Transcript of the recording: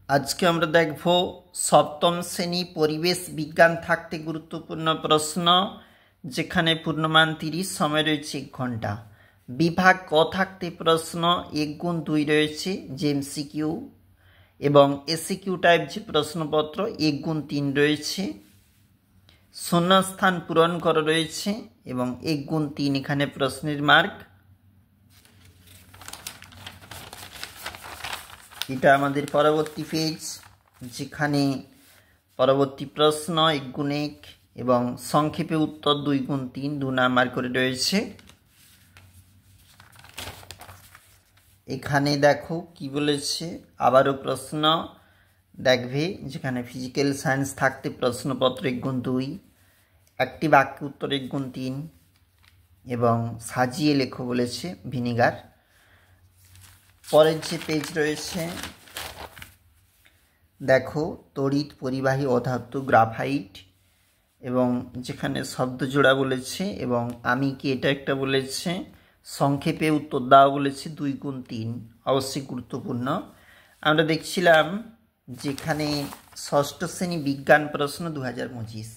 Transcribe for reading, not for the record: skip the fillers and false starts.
আজকে আমরা দেখব সপ্তম শ্রেণী পরিবেশ বিজ্ঞান থাকতে গুরুত্বপূর্ণ প্রশ্ন, যেখানে পূর্ণমান 30, সময় রয়েছে 1 ঘন্টা। বিভাগ ক থাকতে প্রশ্ন 1x2 রয়েছে যে এমসিকিউ, এবং এসিকিউ টাইপ যে প্রশ্নপত্র 1x3 রয়েছে। শূন্যস্থান পূরণ করা রয়েছে এবং 1x3 এখানে প্রশ্নের মার্ক। এটা আমাদের পরবর্তী পেজ, যেখানে পরবর্তী প্রশ্ন 1x1 এবং সংক্ষেপে উত্তর 2x3 2 নাম্বার করে রয়েছে। এখানে দেখো কি বলেছে, আবারও প্রশ্ন দেখবে, যেখানে ফিজিক্যাল সায়েন্স থাকতে প্রশ্নপত্র 1x2, একটি বাক্য উত্তর 1x3 এবং সাজিয়ে লেখো বলেছে ভিনিগার। পরের যে পেজ রয়েছে দেখো, তড়িৎ পরিবাহী অধাতু গ্রাফাইট, এবং যেখানে শব্দ জোড়া বলেছে এবং আমি কি এটা একটা বলেছে। সংক্ষেপে উত্তর দাও বলেছে 2x3, অবশ্যই গুরুত্বপূর্ণ। আমরা দেখছিলাম যেখানে ষষ্ঠ শ্রেণী বিজ্ঞান প্রশ্ন 2025।